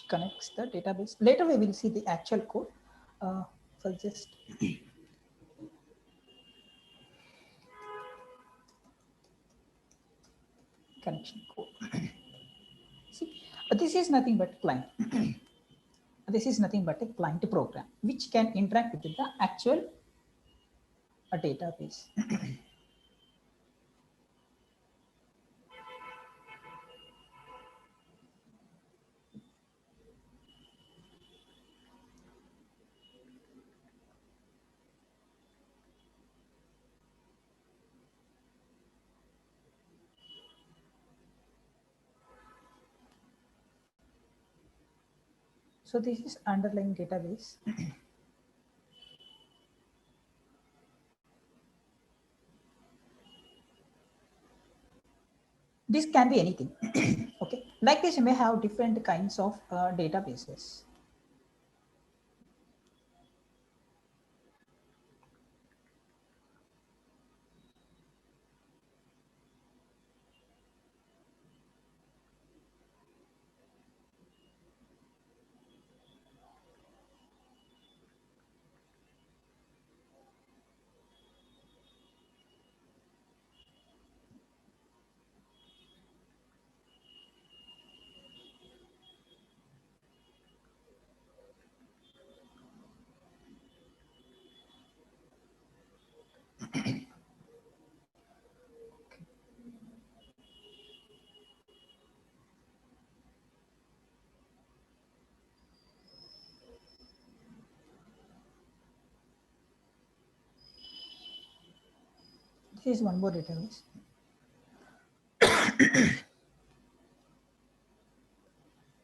connects the database. Later we will see the actual code. For just connection code. See, this is nothing but client. This is nothing but a client program which can interact with the actual database. So this is underlying database. This can be anything. Okay, like this you may have different kinds of databases. This is one more database.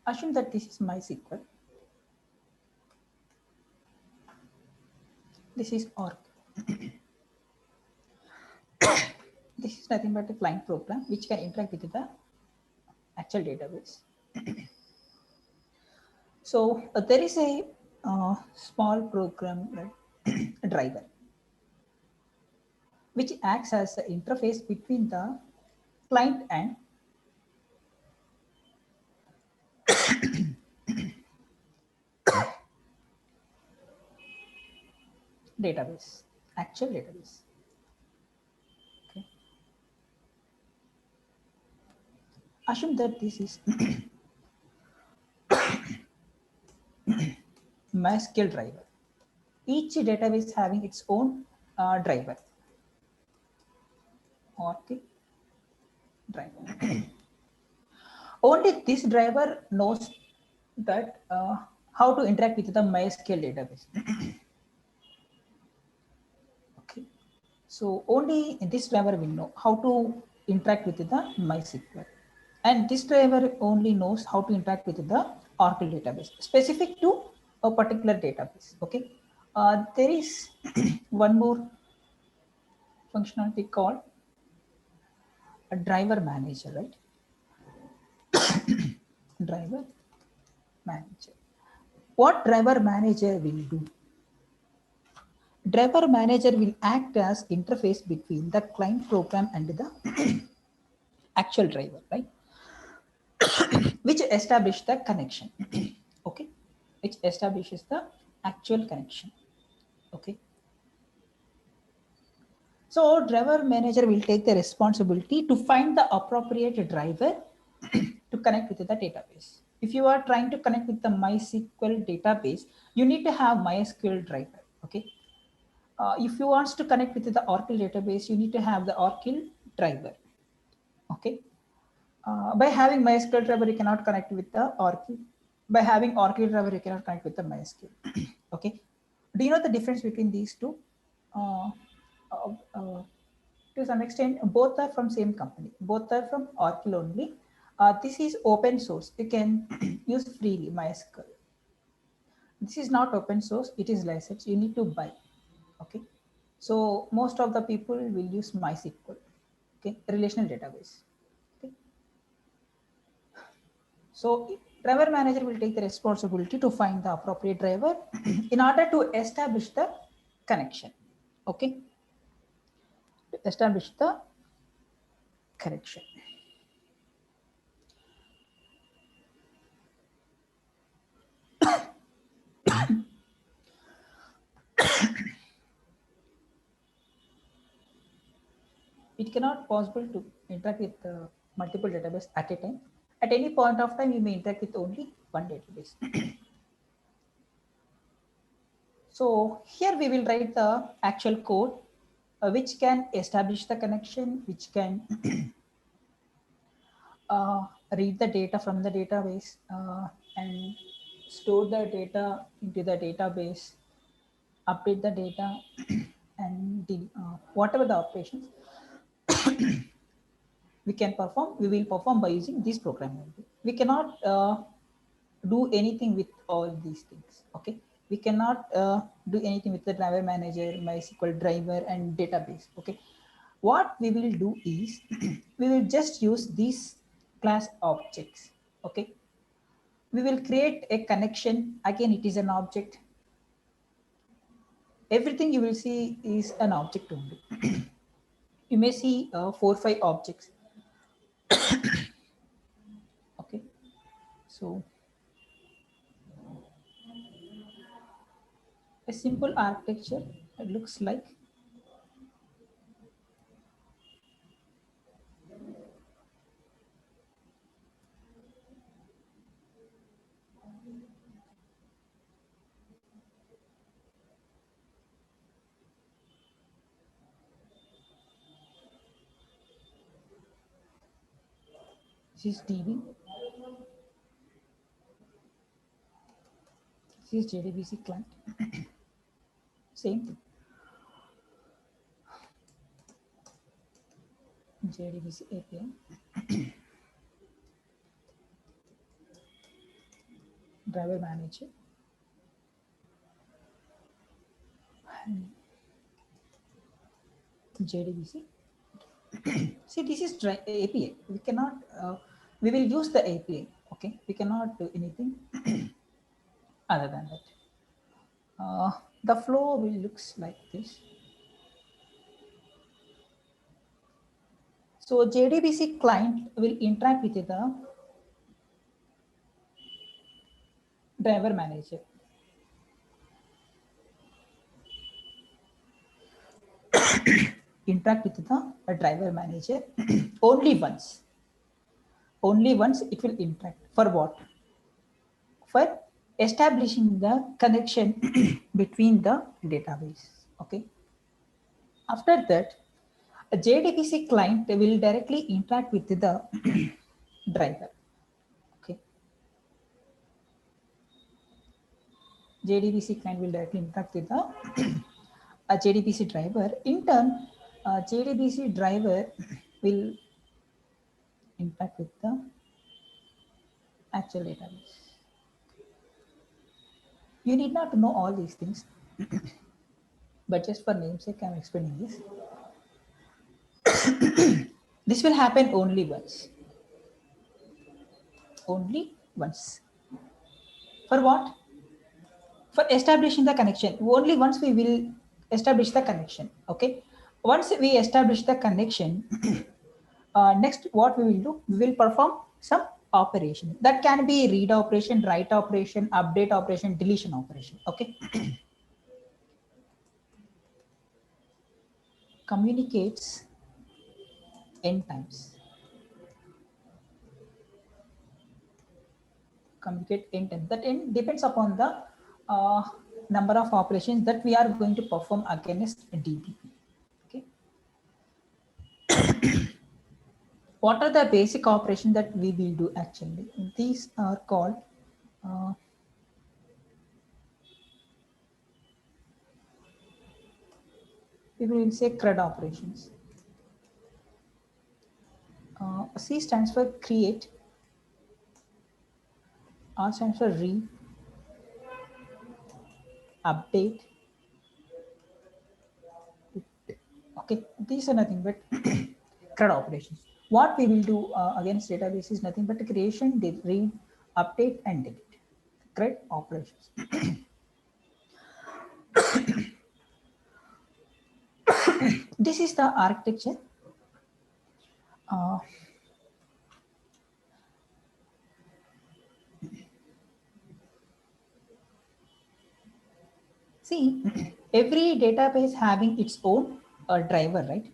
Assume that this is MySQL. This is Oracle. This is nothing but a client program which can interact with the actual database. So there is a small program, right, driver, which acts as the interface between the client and database, actual database. Okay. Assume that this is MySQL driver. Each database having its own driver. Oracle driver. Only this driver knows that how to interact with the MySQL database. Okay, so only this driver will know how to interact with the MySQL, and this driver only knows how to interact with the Oracle database specific to a particular database. Okay, there is one more functionality called a driver manager, right? Driver manager. What driver manager will do? Driver manager will act as interface between the client program and the actual driver, right? Which establish the connection. Okay, which establishes the actual connection. Okay, so driver manager will take the responsibility to find the appropriate driver to connect with the database. If you are trying to connect with the MySQL database, you need to have MySQL driver. Okay, if you want to connect with the Oracle database, you need to have the Oracle driver. Okay, by having MySQL driver, you cannot connect with the Oracle. By having Oracle driver, you cannot connect with the MySQL. Okay, do you know the difference between these two? To some extent, both are from same company. Both are from Oracle only. This is open source. You can use freely MySQL. This is not open source. It is licensed. You need to buy. Okay, so most of the people will use MySQL. Okay, relational database. Okay, so driver manager will take the responsibility to find the appropriate driver in order to establish the connection. Okay, to establish the connection. it cannot possible to interact with multiple database at a time. At any point of time, you may interact with only one database. So here we will write the actual code which can establish the connection, which can read the data from the database and store the data into the database, update the data, and whatever the operations we will perform by using this program. We cannot do anything with all these things. Okay, we cannot do anything with the driver manager, MySQL driver, and database. Okay, what we will do is we will just use these class objects. Okay, we will create a connection. Again, it is an object. Everything you will see is an object only. You may see 4-5 objects. Okay, so a simple architecture looks like this is DB, this is JDBC client. Same thing. JDBC API, driver manager, and JDBC. See, this is API. We cannot. We will use the API. Okay, we cannot do anything other than that. The flow will looks like this. So JDBC client will interact with the driver manager. Interact with the driver manager only once. Only once it will interact. For what? For establishing the connection between the database. Okay. After that, a JDBC client will directly interact with the driver. Okay. JDBC client will directly interact with the a JDBC driver. In turn, JDBC driver will interact with the actual database. You need not to know all these things, but just for namesake, I'm explaining this. This will happen only once. Only once. For what? For establishing the connection. Only once we will establish the connection. Okay. Once we establish the connection, next what we will do, we will perform some operation. That can be read operation, write operation, update operation, deletion operation. Okay. Communicates n times. Communicate n times. That n depends upon the number of operations that we are going to perform against DB. Okay. What are the basic operations that we will do actually? These are called we will say CRUD operations. C stands for create, R stands for read, update. Okay, these are nothing but CRUD operations. What we will do against database is nothing but creation, read, update, and delete. CRUD operations. This is the architecture. See, every database having its own driver, right?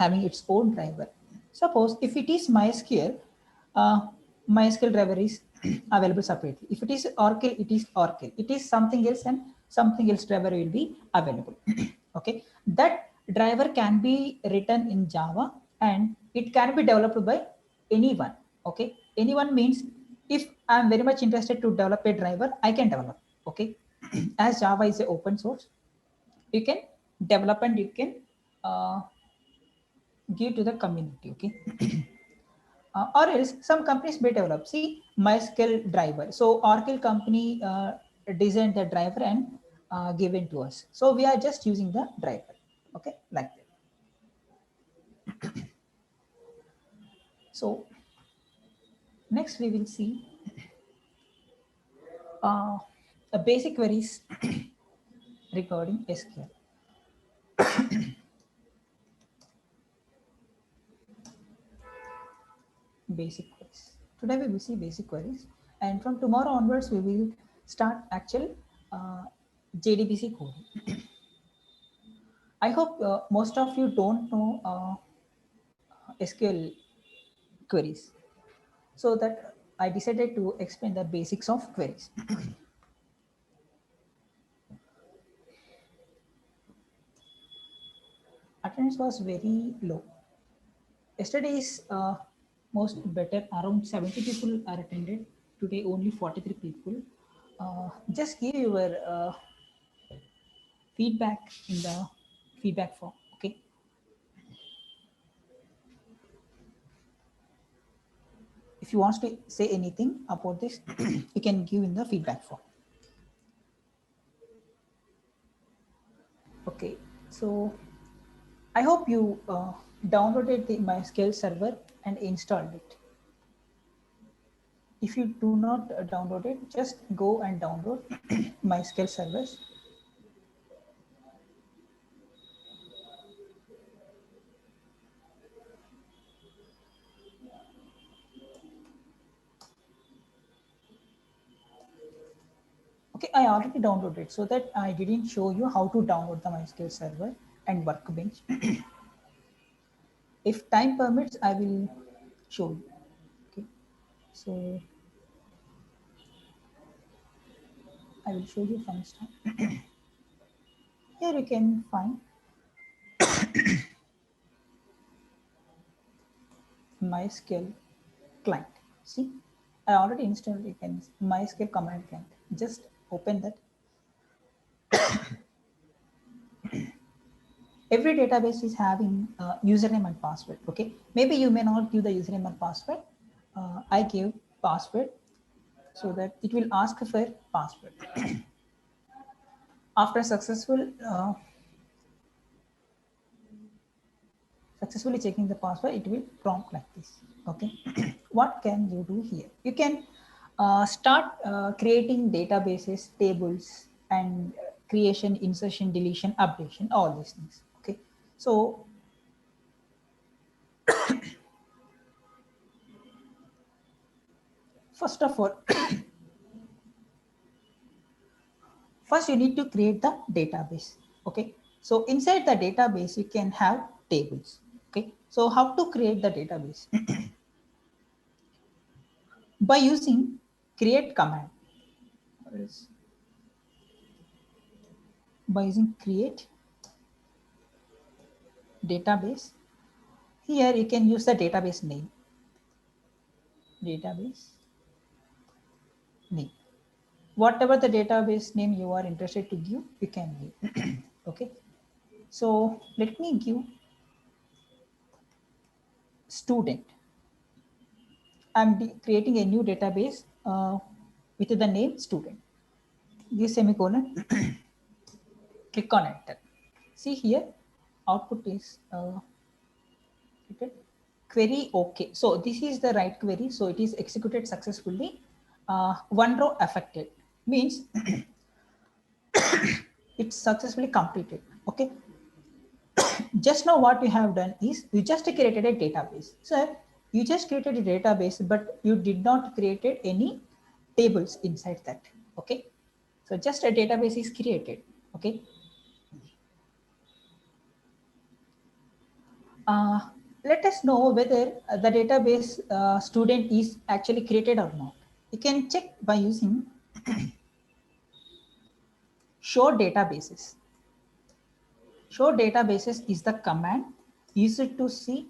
having its own driver. Suppose if it is MySQL, MySQL driver is available separately. If it is Oracle, it is Oracle. It is something else, and something else driver will be available. Okay, that driver can be written in Java and it can be developed by anyone. Okay, anyone means if I'm very much interested to develop a driver, I can develop. Okay, as Java is a open source, you can develop and you can uh, give to the community. Okay. Or else some companies may develop, see, MySQL driver. So Oracle company designed the driver and given to us. So we are just using the driver. Okay, like that. So next we will see a basic queries regarding SQL. Basic queries. Today we will see basic queries, and from tomorrow onwards we will start actual JDBC coding. I hope most of you don't know SQL queries, so that I decided to explain the basics of queries. Attendance was very low. Yesterday's most better, around 70 people are attended. Today only 43 people. Just give your feedback in the feedback form. Okay. If you want to say anything about this, you can give in the feedback form. Okay. So I hope you downloaded the MySQL server and installed it. If you do not download it, just go and download MySQL servers. Okay, I already downloaded, so that I didn't show you how to download the MySQL server and Workbench. If time permits, I will show you. Okay, so I will show you from start. Here you can find MySQL client. See, I already installed it in MySQL command client. Just open that. Every database is having username and password. Okay, maybe you may not give the username and password. I give password, so that it will ask for password. After successfully checking the password, it will prompt like this. Okay. What can you do here? You can start creating databases, tables, and creation, insertion, deletion, updation, all these things. Okay. So first of all, first you need to create the database. Okay. So inside the database, you can have tables. Okay. So how to create the database? By using create command. By using create database, here you can use the database name. Database name. Whatever the database name you are interested to give, you can give. Okay. So let me give student. I'm creating a new database with the name student. Give semicolon. Click on enter. See here, output is query okay. So this is the right query. So it is executed successfully. One row affected means it's successfully completed. Okay. Just now what you have done is you just created a database. So you just created a database, but you did not created any tables inside that. Okay. So just a database is created. Okay. Let us know whether the database student is actually created or not. You can check by using show databases. Show databases is the command used to see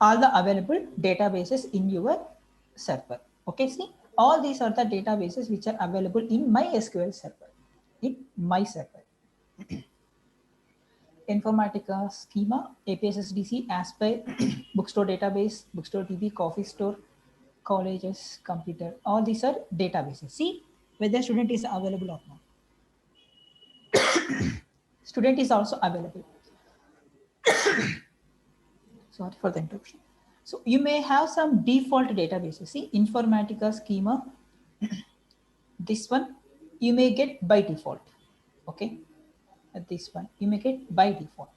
all the available databases in your server. Okay, see, all these are the databases which are available in MySQL server, in my server. Informatica, Schema, APS SDC, Aspire, Bookstore Database, Bookstore DB, Coffee Store, Colleges, Computer. All these are databases. See whether student is available or not. Student is also available. Sorry for the interruption. So you may have some default databases. See, Informatica, Schema, this one you may get by default. Okay, this one you may get by default.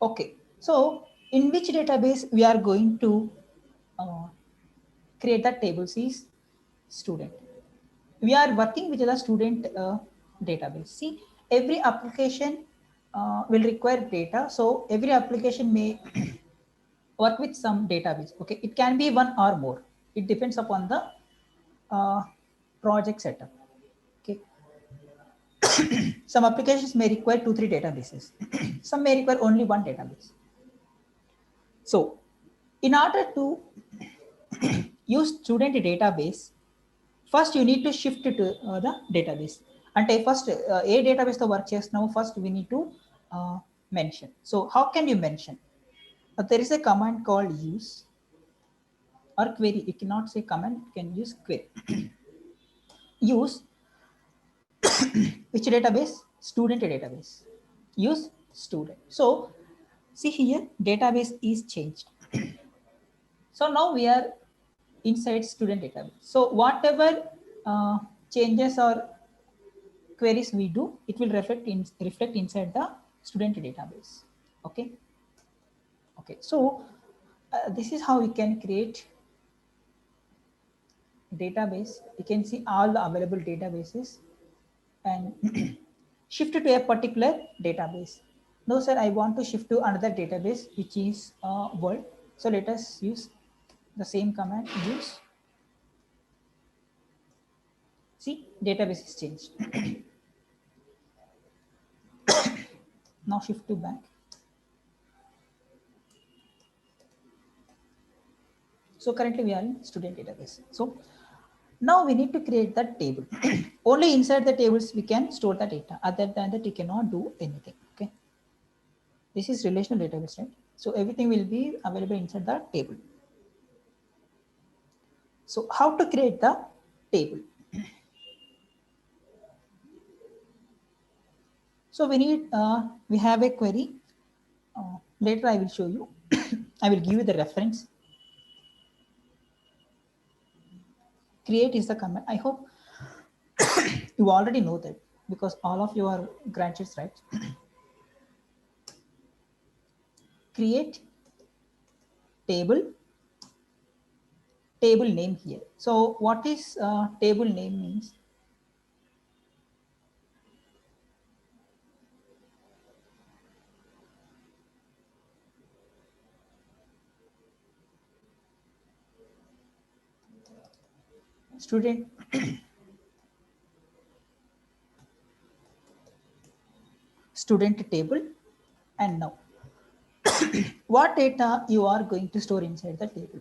Okay, so in which database we are going to uh, create the tables is student. We are working with the student database. See, every application will require data. So every application may work with some database. Okay, it can be one or more. It depends upon the uh, project setup. Okay, some applications may require 2-3 databases. Some may require only one database. So in order to use student database, first you need to shift to the database. And first a database the work chest now first we need to mention. So how can you mention? There is a command called use or query. You cannot say command, you can use query. Use which database? Student database. Use student. So see here, database is changed. So now we are inside student database. So whatever changes or queries we do, it will reflect inside the student database. Okay. Okay. So this is how we can create database. You can see all the available databases and shift to a particular database. No, sir, I want to shift to another database, which is Word. So let us use the same command, use. See, database is changed. Now shift to bank. So currently we are in student database. So now we need to create that table. Only inside the tables we can store the data. Other than that, we cannot do anything. Okay. This is relational database, right? So everything will be available inside the table. So how to create the table? So we have a query. Later I will show you. I will give you the reference. Create is the command. I hope you already know that because all of you are graduates, right? Create table name here. So what is table name means? Student student table. And now what data you are going to store inside the table?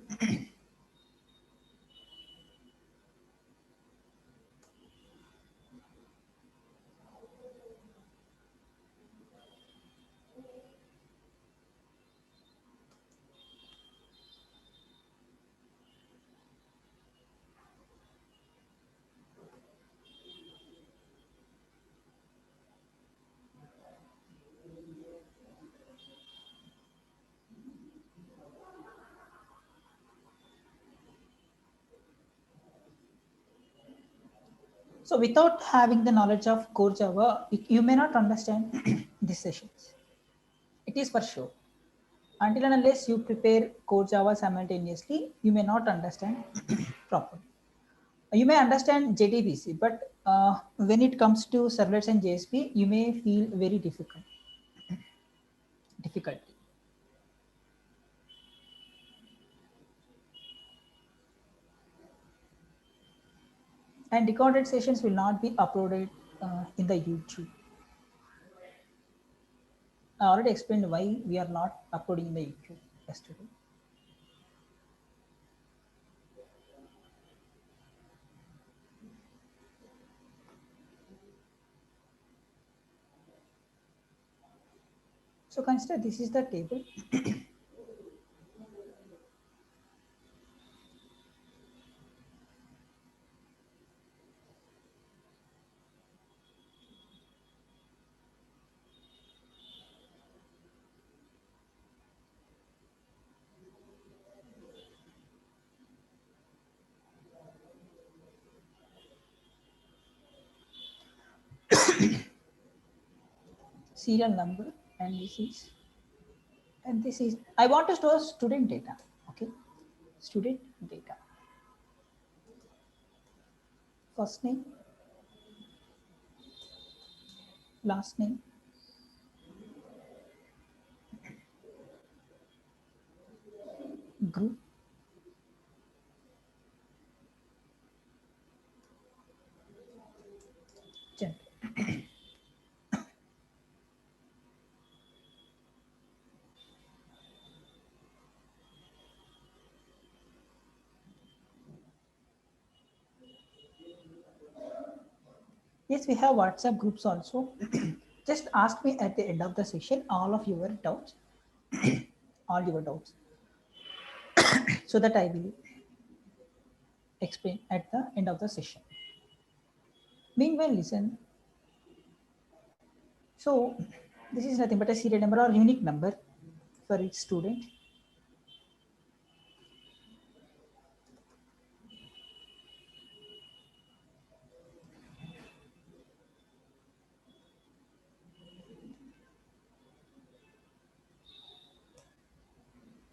So without having the knowledge of core Java, you may not understand these sessions. It is for sure. Until and unless you prepare core Java simultaneously, you may not understand properly. You may understand JDBC, but when it comes to servlets and JSP, you may feel very difficult. And recorded sessions will not be uploaded in the YouTube. I already explained why we are not uploading in the YouTube yesterday. So consider this is the table. Serial number, and this is I want to store student data. Okay, student data. First name, last name, group, gender. Yes, we have WhatsApp groups also. Just ask me at the end of the session all of your doubts, all your doubts, so that I will explain at the end of the session. Meanwhile, listen. So this is nothing but a serial number or unique number for each student.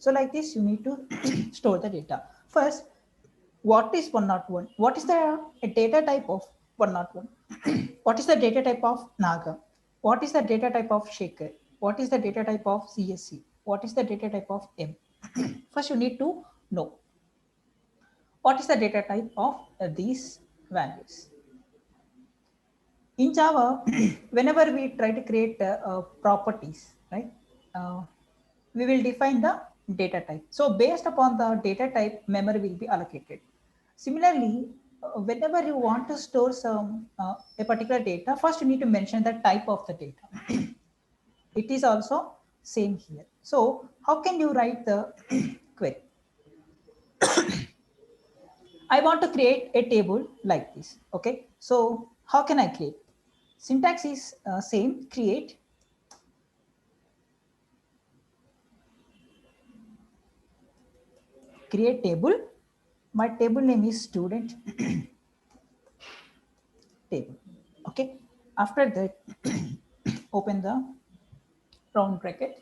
So like this, you need to store the data. First, what is 101? What is the data type of 101? What is the data type of Naga? What is the data type of Shaker? What is the data type of CSC? What is the data type of M? First, you need to know what is the data type of these values. In Java, whenever we try to create properties, right, we will define the data type. So based upon the data type, memory will be allocated. Similarly, whenever you want to store a particular data, first you need to mention the type of the data. It is also same here. So how can you write the query? I want to create a table like this. Okay. So how can I create? Syntax is same, create. Create table. My table name is student table. Okay. After that, open the round bracket.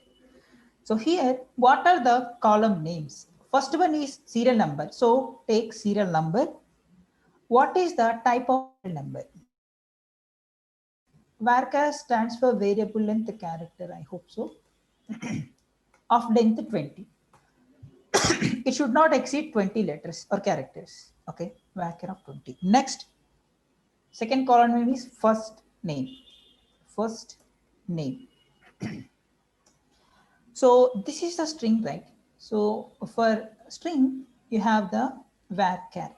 So here, what are the column names? First one is serial number. So take serial number. What is the type of number? Varchar stands for variable length character. I hope so. Of length 20. It should not exceed 20 letters or characters. Okay, varchar of 20. Next, second column name is first name. First name. So this is the string, right? So for string, you have the varchar.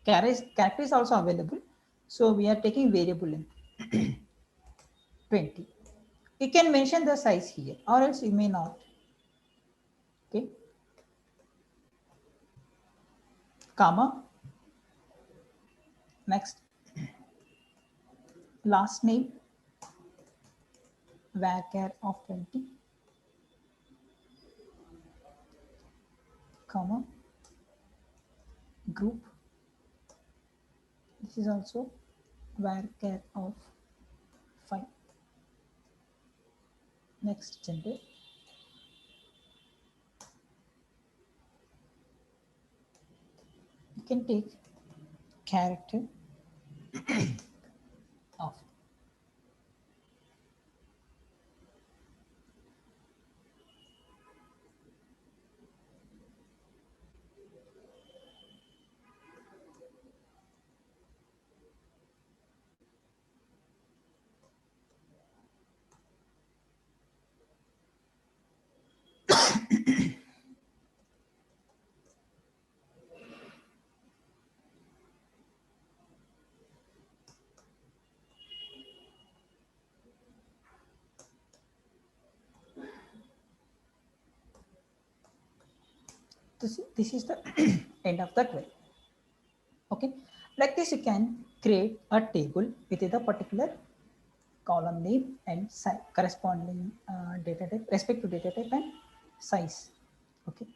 Character is also available. So we are taking variable length 20. You can mention the size here, or else you may not. Okay. Comma. Next, last name varchar of 20, comma, group. This is also varchar of 5. Next, gender. can take character of. This is the end of the query. Okay, like this, you can create a table with the particular column name and corresponding data type, respect to data type and size. Okay.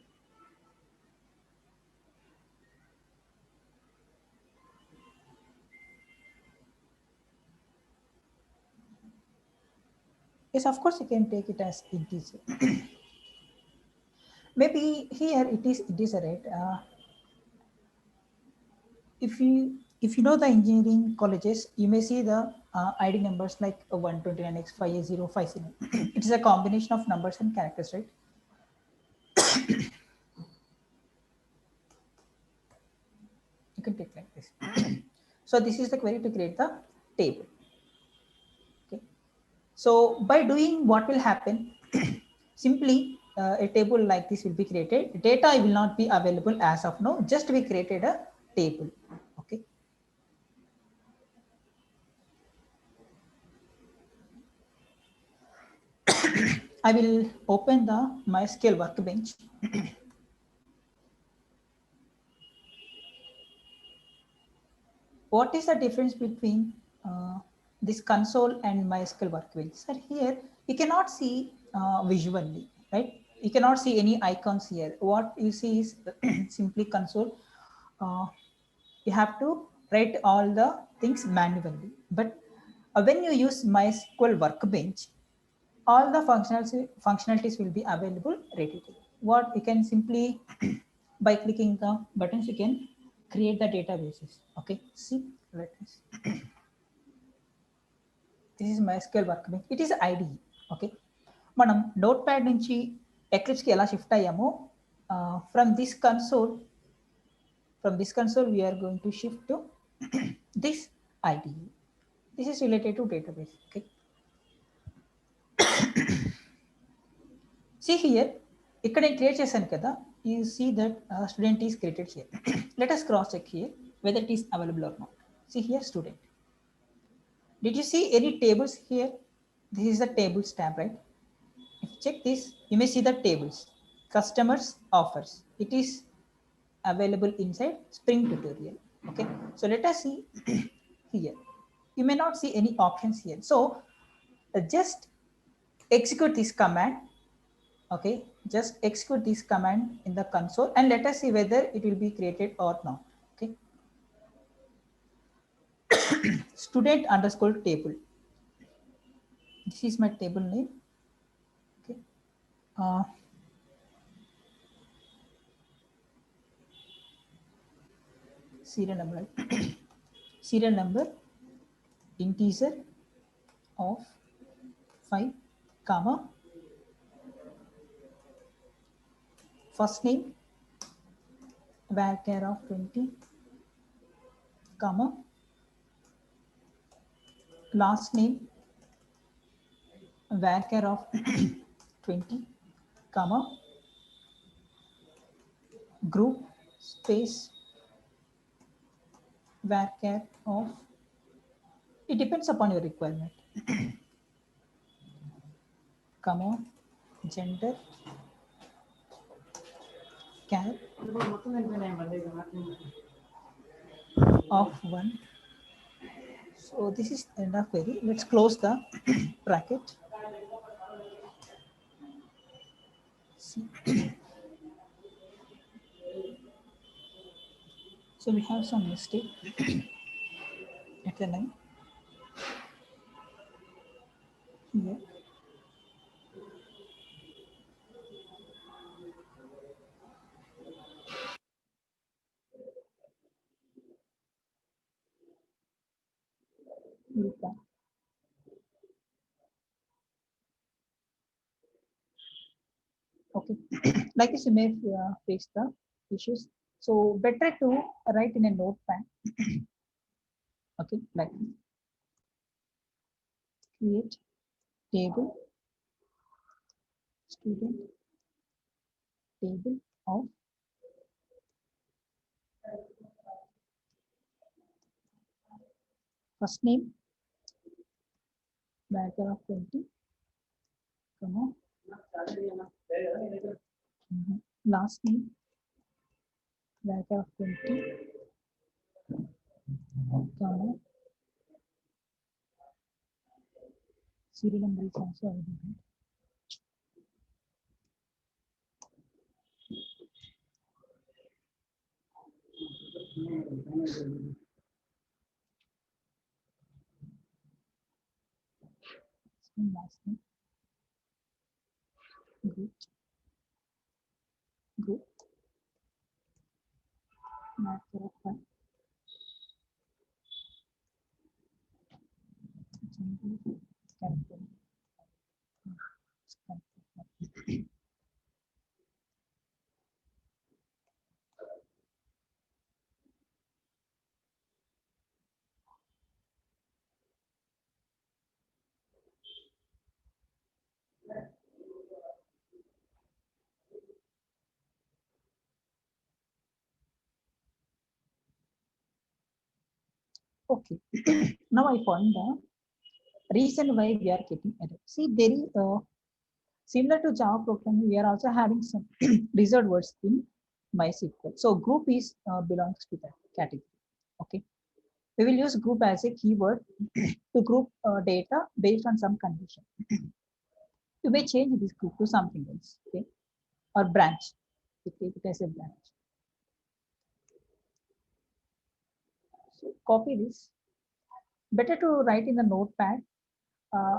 Yes, of course, you can take it as integer. Maybe here it is integer, right? If you know the engineering colleges, you may see the ID numbers like 129x 58050. It is a combination of numbers and characters, right? You can take like this. So this is the query to create the table. Okay. So by doing, what will happen? Simply a table like this will be created. Data will not be available as of now. Just we created a table. Okay. I will open the MySQL workbench. What is the difference between this console and MySQL workbench? Sir, here you cannot see visually, right? You cannot see any icons here. What you see is simply console. You have to write all the things manually. But when you use MySQL workbench, all the functionalities will be available readily. What you can simply by clicking the buttons, you can create the databases. Okay, see, let us. This is MySQL workbench. It is IDE. Okay, మనం notepad నుంచి Eclipse కి ఎలా shift అయ్యామో from this console we are going to shift to this IDE. This is related to database. Okay, see here, ఇక్కడ నేను create చేశాను కదా, you see that student is created here. Let us cross check here whether it is available or not. See here, student. Did you see any tables here? This is the tables tab, right? If you check this, you may see the tables. Customers offers. It is available inside Spring Tutorial. Okay, so let us see here. You may not see any options here. So just execute this command. Okay, just execute this command in the console and let us see whether it will be created or not. Okay, student underscore table. This is my table name. Okay, serial number. Serial number integer of 5 comma first name varchar of 20 comma last name varchar of 20 comma group space varchar of, it depends upon your requirement, comma gender char of 1. So this is enough query. Let's close the bracket. See. So we have some mistake at the line here. Okay, like this you may face the issues. So better to write in a notepad. Okay, like create table student table of first name variable of 20, comma, last name variable of 20, comma, serial number is also available. Last name group variable of 1, character. Okay, now I found the reason why we are getting error. See, there is similar to Java programming, we are also having some reserved words in MySQL. So group is belongs to that category. Okay, we will use group as a keyword to group data based on some condition. You may change this group to something else. Okay, or branch. Okay, it as a branch. So copy this. Better to write in the notepad.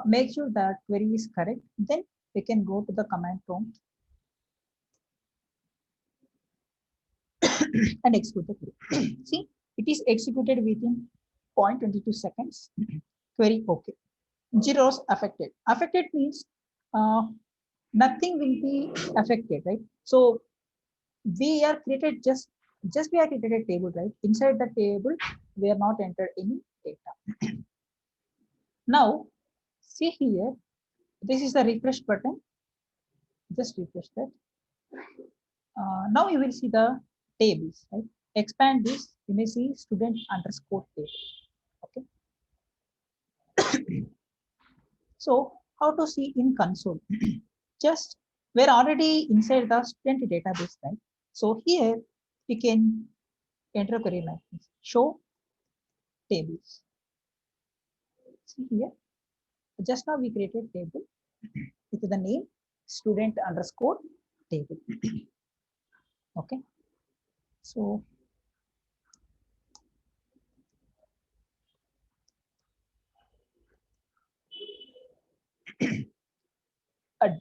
Make sure that query is correct. Then we can go to the command prompt and execute the query. See, it is executed within 0.22 seconds. Query okay. Zeros affected. Affected means nothing will be affected, right? So we are created just we are created a table, right? Inside the table, we are not entered any data. Now, see here, this is the refresh button. Just refresh that. Now you will see the tables, right? Expand this, you may see student underscore table. Okay. So how to see in console? Just we're already inside the student database, right? So here we can enter query like this. Show tables. See here. Just now we created table with the name student underscore table. Okay. So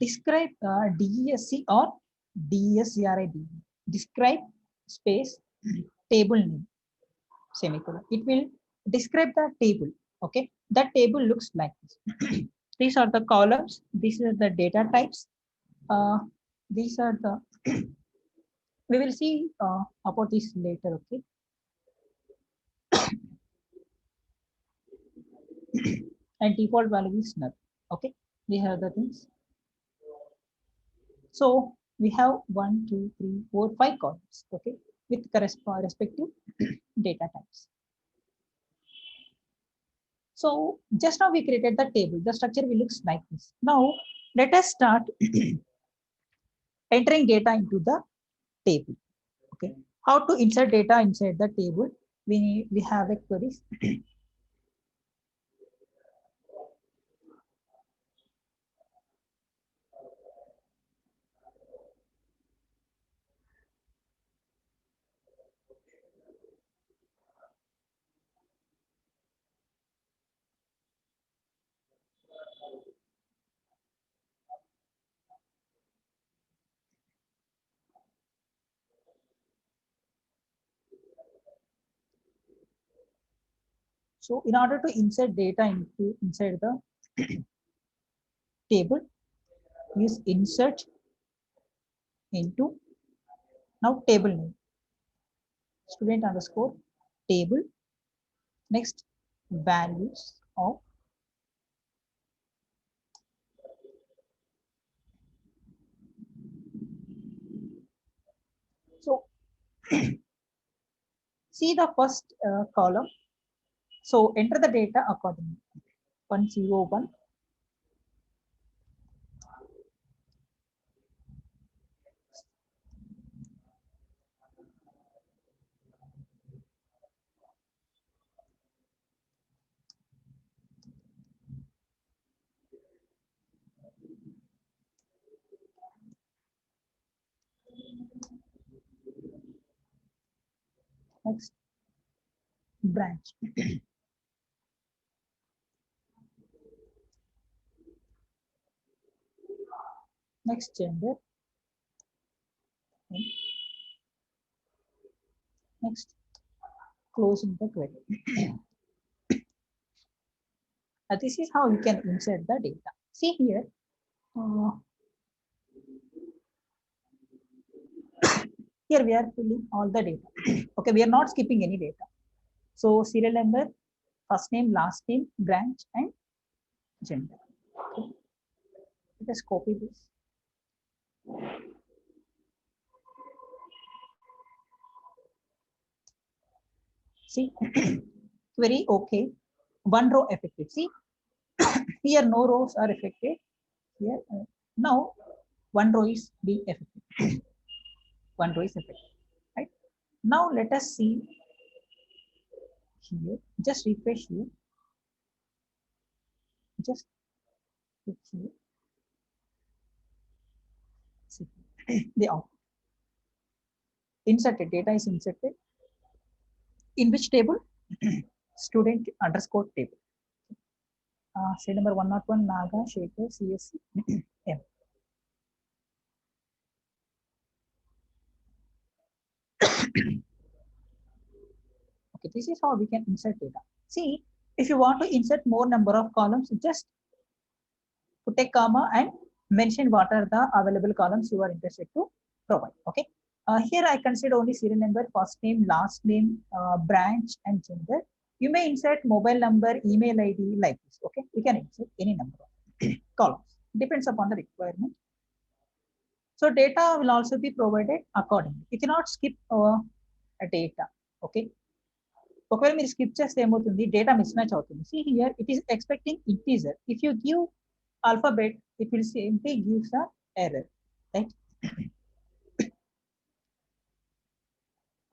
describe DESC or DSCRID. Describe space table name semicolon. It will describe the table. Okay, that table looks like this. These are the columns. These are the data types. These are the. We will see about this later. Okay. And default value is null. Okay. These are the things. So we have 1, 2, 3, 4, 5 columns. Okay, with respective data types. So just now we created the table. The structure will looks like this. Now let us start entering data into the table. Okay, how to insert data inside the table? We have a query. So in order to insert data into inside the table, use insert into now table name, student underscore table, next values of so see the first column. So enter the data accordingly. 101. Next branch. Next gender. Next closing the query. This is how you can insert the data. See here. Here we are filling all the data. Okay, we are not skipping any data. So serial number, first name, last name, branch, and gender. Okay. Let us copy this. See, query okay. One row affected. See, here no rows are affected. Here now one row is being affected. One row is affected. Right. Now let us see here. Just refresh here. Just click here. See, the output. Inserted data is inserted. In which table? Student underscore table. Say number 101 Naga Shekhar CSC M. Okay, this is how we can insert data. See, if you want to insert more number of columns, just put a comma and mention what are the available columns you are interested to provide. Okay. Here I consider only serial number, first name, last name, branch, and gender. You may insert mobile number, email ID like this. Okay, you can insert any number of columns. Depends upon the requirement. So data will also be provided accordingly. You cannot skip a data. Okay. ఒకవేళ మీరు skip చేస్తే ఏమవుతుంది data miss match అవుతుంది see here it is expecting integer if you give alphabet it will simply gives a error right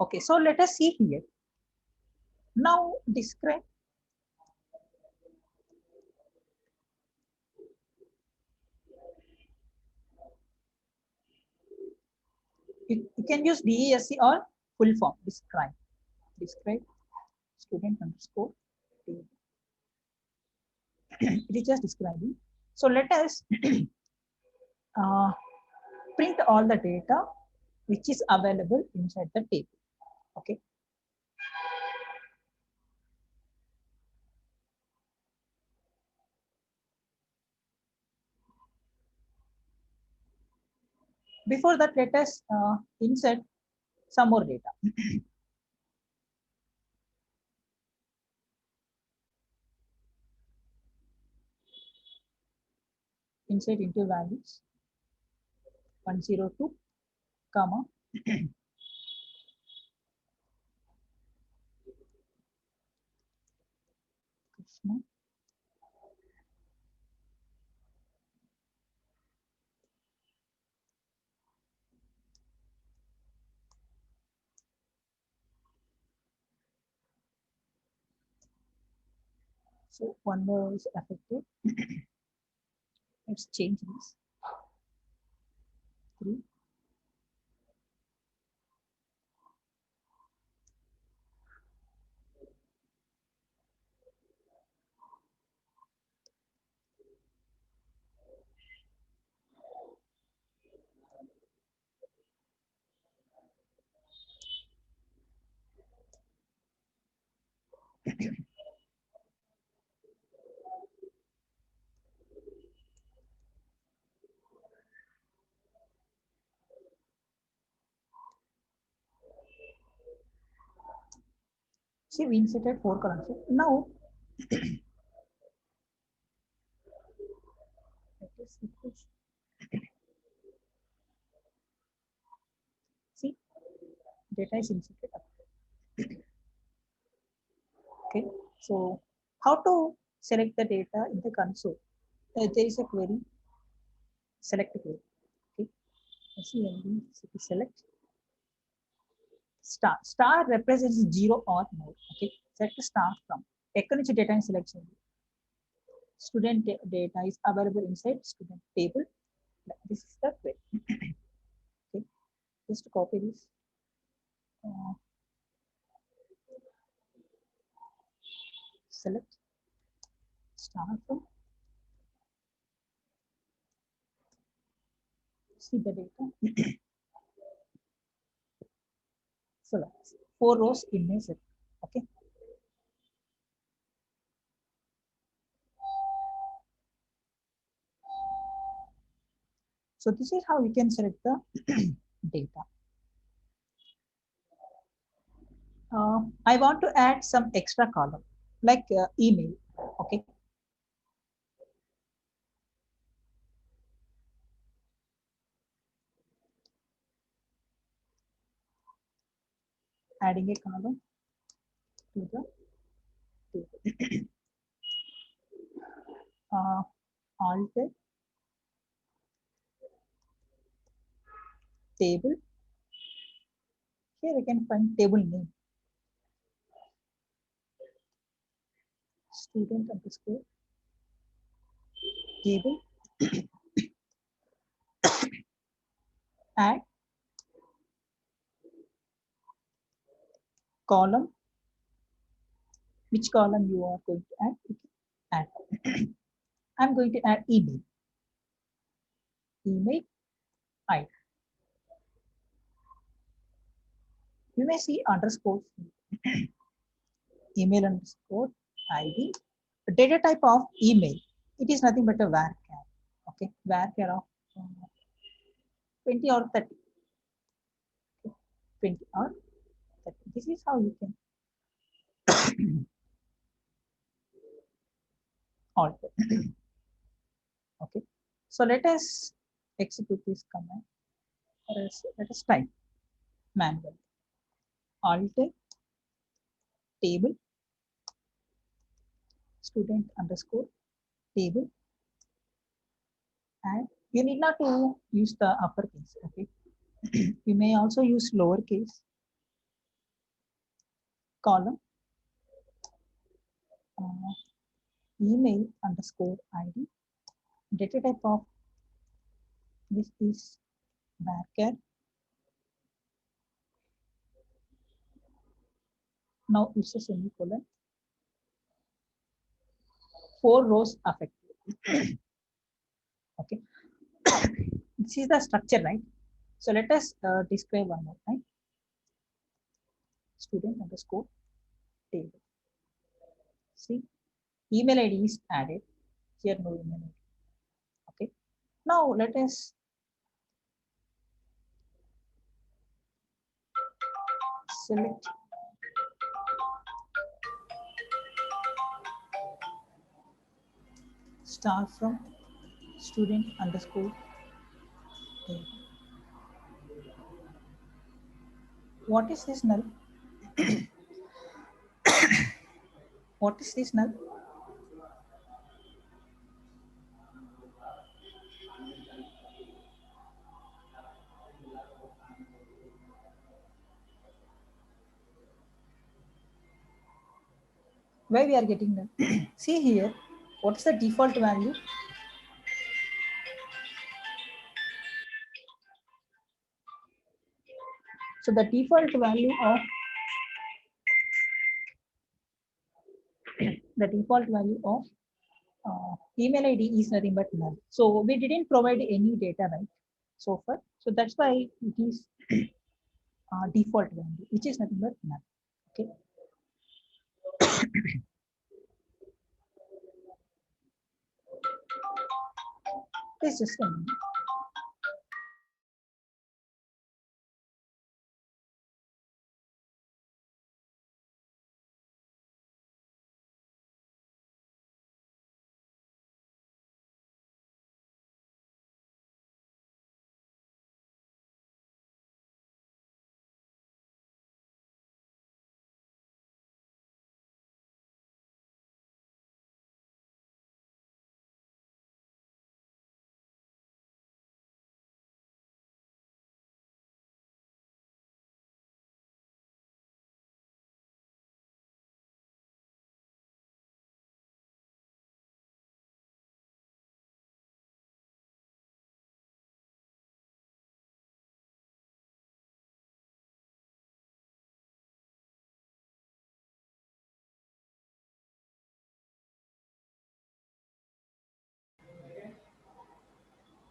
okay so let us see here now describe you can use DESC or full form describe student underscore it is just describing so let us print all the data which is available inside the table okay before that let us insert some more data insert into values 102 comma Krishna so one more is affected let's change this 3 See, we inserted 4 columns. Now, see, data is inserted. Okay, so how to select the data in the console? There is a query, select query. Okay, select star. Star represents 0 or more. Okay, select star from. Economic data selection. Student data is available inside student table. This is the query. Okay, just copy this. Select star from. See the data. Select 4 rows in a set. Okay. So this is how we can select the data. I want to add some extra column like email. Okay. Adding a column to the table. Alt table. Here we can find table name. Student underscore table. Add column. Which column you are going to add? Add. I'm going to add email. Email ID. You may see underscore email underscore ID. The data type of email. It is nothing but a varchar. Okay, varchar of 20 or 30. 20 or 30. This is how you can alter. Okay, so let us execute this command. Or else let us type manual. Alter table student underscore table, and you need not to use the uppercase. Okay, you may also use lowercase. Column email underscore ID. Data type of this is varchar. Now it's a semicolon. 4 rows affected. Okay, this is the structure, right? So let us describe one more time. Student underscore table. See, email ID is added. Here no email ID. Okay. Now let us select star from student underscore table. What is this null? What is this null? Why we are getting null? See here, what is the default value? So the default value of email ID is nothing but null. So we didn't provide any data, right? So far, so that's why it is default value, which is nothing but null. Okay. Please just a minute.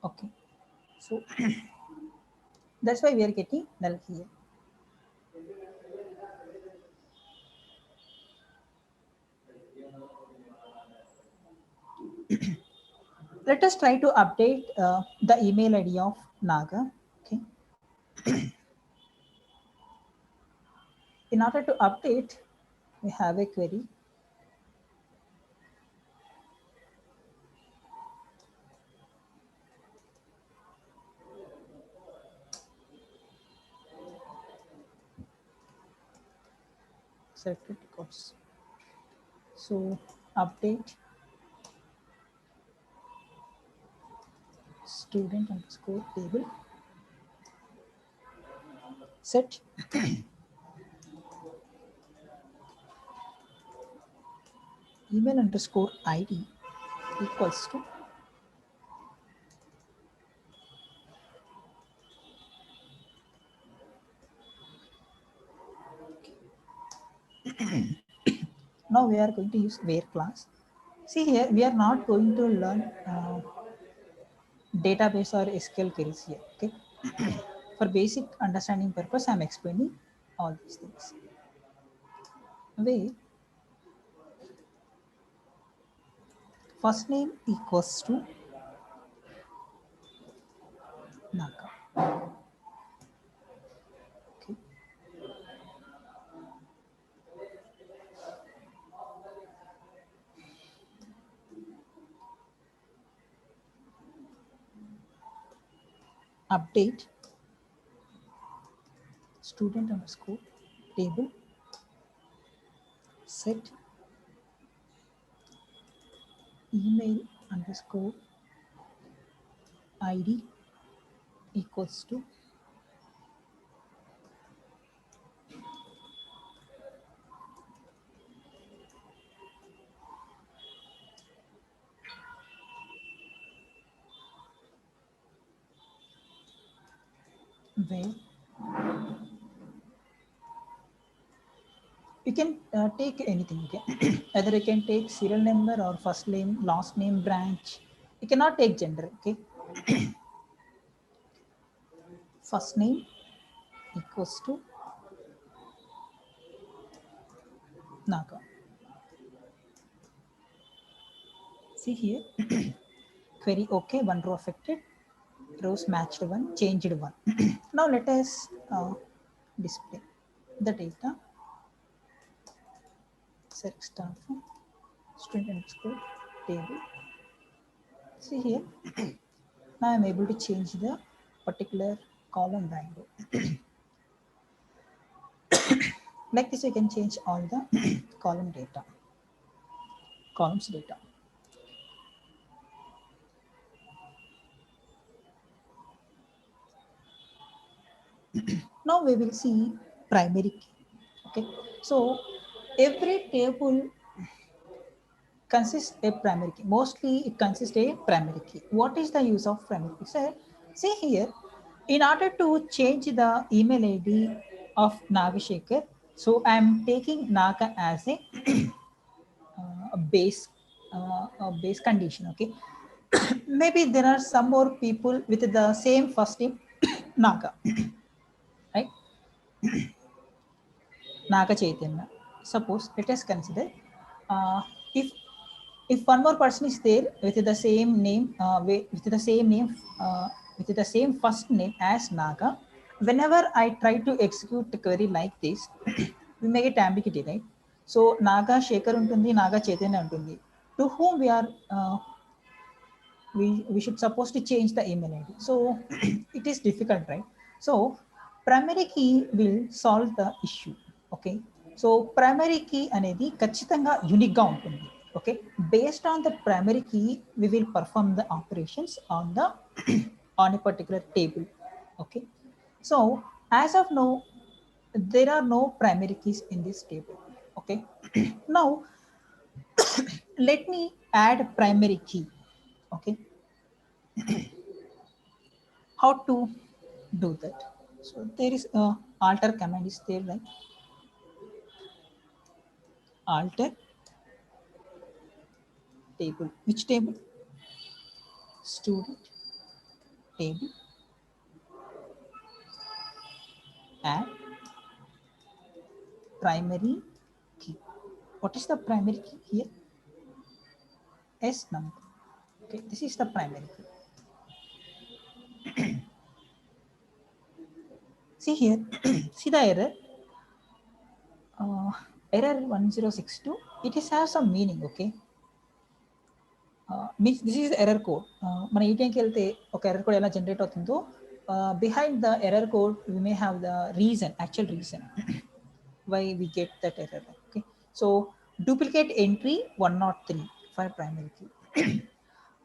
Okay, so that's why we are getting null here. Let us try to update the email ID of Naga. Okay. In order to update, we have a query. Selected records. So update student underscore table set email underscore ID equals to now we are going to use where class. See here, we are not going to learn database or SQL queries here. Okay. For basic understanding purpose, I am explaining all these things. Where first name equals to Naga. Okay. Update student underscore table set email underscore ID equals to where you can take anything. Okay. Either you can take serial number or first name, last name, branch. You cannot take gender. Okay. First name equals to Naga. See here. Query okay, one row affected, rows matched one, changed one. Now let us display the data. Select star from student underscore table. See here. Now I'm able to change the particular column value. Like this, you can change all the columns data. Now we will see primary key. Okay, so every table consists a primary key. Mostly it consists a primary key. What is the use of primary key? So see here, in order to change the email ID of Nagashekar, so I'm taking Naga as a base condition. Okay, maybe there are some more people with the same first name Naga, right? Naga Chaitanya. Suppose let us consider uh, if if one more person is there with the same name, with the same first name as Naga, whenever I try to execute the query like this, we make it ambiguity, right? So Naga Shekhar untundi, Naga Chaitanya untundi. To whom we should supposed to change the email ID. So it is difficult, right? So primary key will solve the issue. Okay. So primary key అనేది ఖచ్చితంగా unique గా ఉంటుంది. Okay. Based on the primary key, we will perform the operations on the on a particular table. Okay. So as of now, there are no primary keys in this table. Okay. Now let me add primary key. Okay. How to do that? So there is a alter command is there, right? Alter table. Which table? Student table and primary key. What is the primary key here? S number. Okay, this is the primary key. See here, see the error. Error 1062. It is have some meaning. Okay, means this is the error code. మన ATMకి వెళ్తే ఒక error code ఎలా generate అవుతుందో behind the error code we may have the reason, actual reason why we get that error. Okay, so duplicate entry 103 for primary key.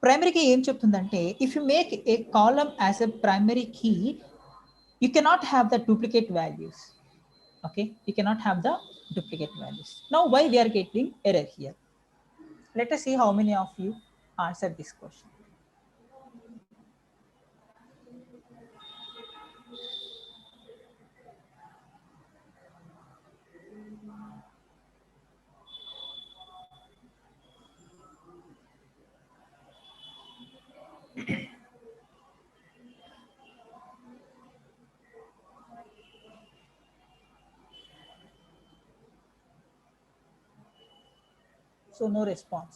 Primary key ఏం చెప్తుందంటే if you make a column as a primary key, you cannot have the duplicate values. Okay, you cannot have the duplicate values. Now why we are getting error here? Let us see how many of you answer this question. So no response.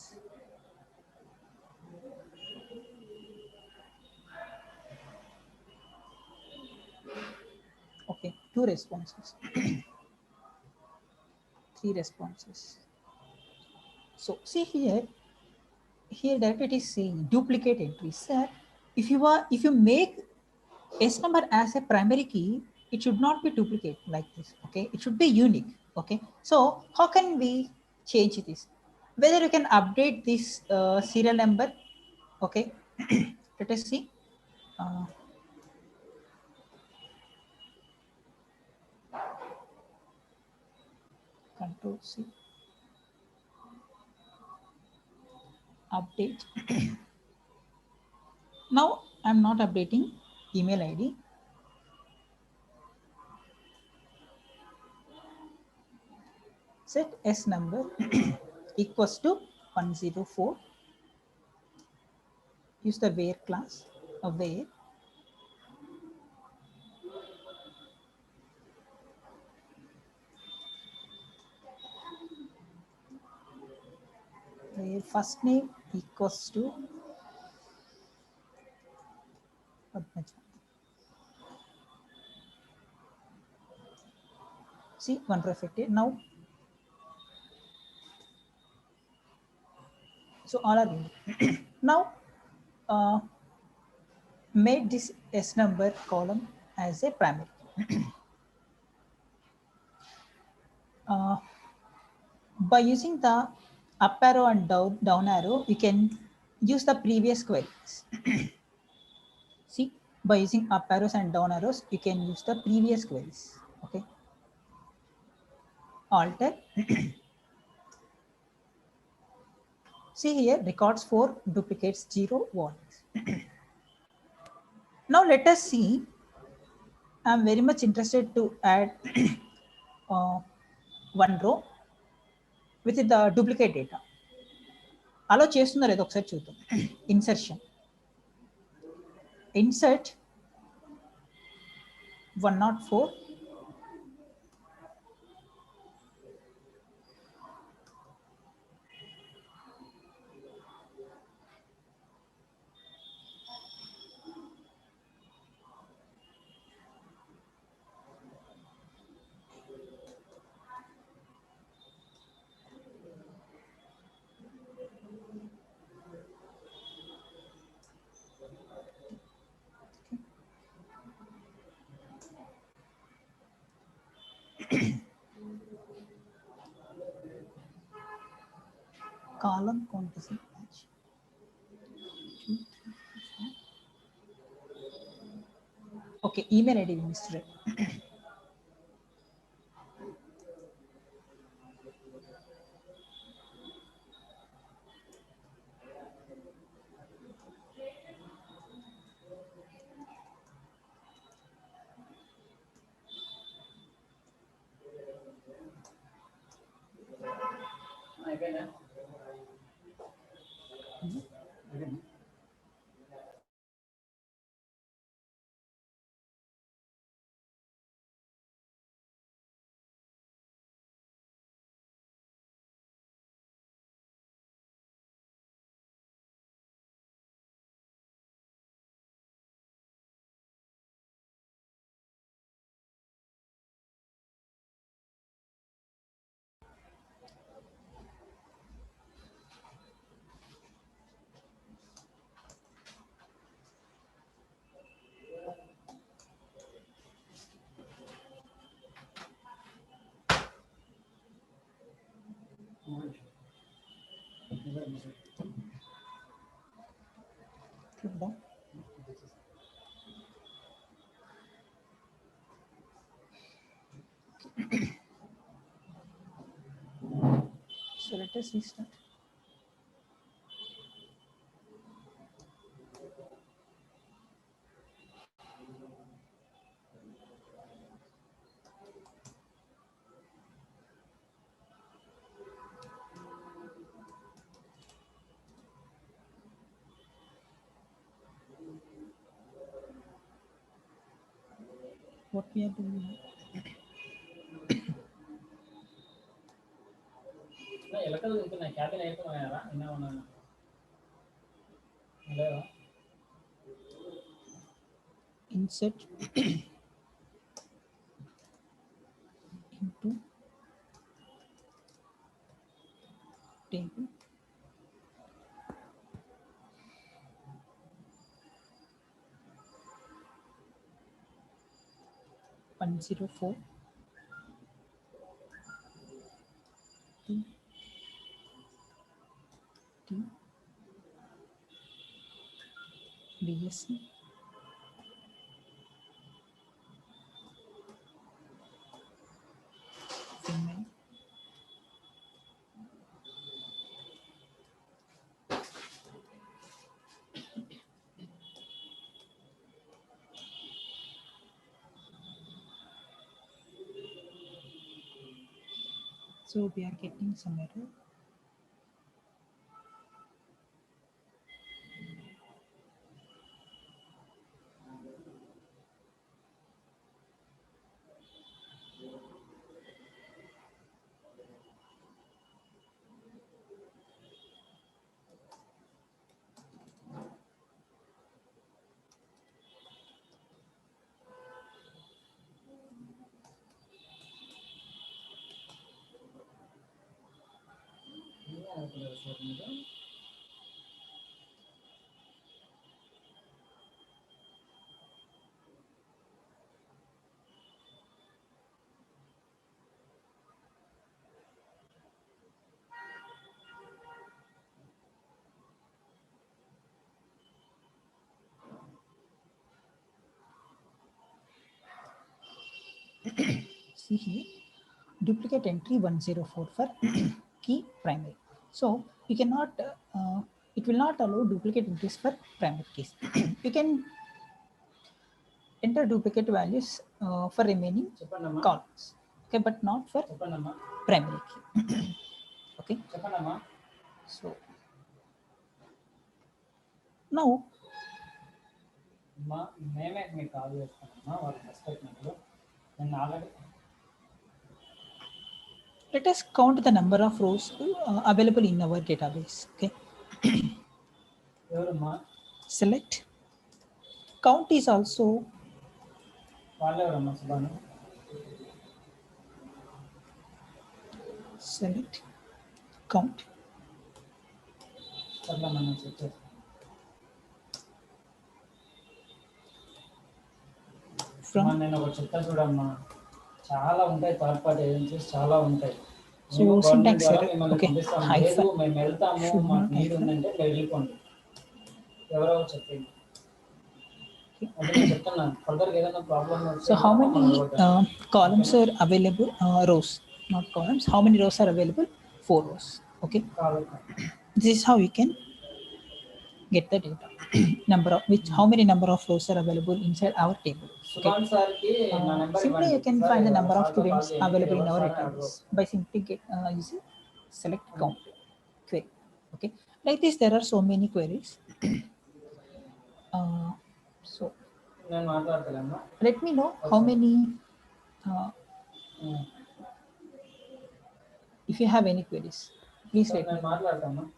Okay, 2 responses. 3 responses. So see here that it is saying duplicate entry. Sir, if you make S number as a primary key, it should not be duplicate like this. Okay, it should be unique. Okay, so how can we change this? Whether you can update this serial number. Okay, let us see. Control C. Update. Now I'm not updating email ID. Set S number equals to 104. Use the where class of where first name equals to see one reflected now. So all are in. Now make this S number column as a primary. By using the up arrow and down arrow, you can use the previous queries. See, by using up arrows and down arrows, you can use the previous queries. Okay. Alter. See here, records 4, duplicates 0, warnings. Now let us see. I'm very much interested to add one row with the duplicate data. Allow చేస్తున్నారు ఏదో ఒకసారి చూద్దాం. Insertion. Insert 104. Column quantity match. Okay, email ID we missed it. Click down. So let us restart. What we are doing now? Insert into table. One zero four T BSc female. So we are getting some error. See here, duplicate entry 104 for key primary. So you cannot, it will not allow duplicate entries for primary keys. You can enter duplicate values for remaining columns, okay, but not for primary key. Okay. So now let us count the number of rows available in our database. Okay. Select. Count is also select count. From so syntax error. Okay. Hyphen should not hyphen. So how many columns are available? Rows, not columns. How many rows are available? 4 rows. Okay. This is how you can get the data. Number of which, how many number of rows are available inside our table. Okay. Simply you can find the number of students available in our database by simply using select count query. Okay. Like this, there are so many queries. So let me know how many. If you have any queries, please let me know.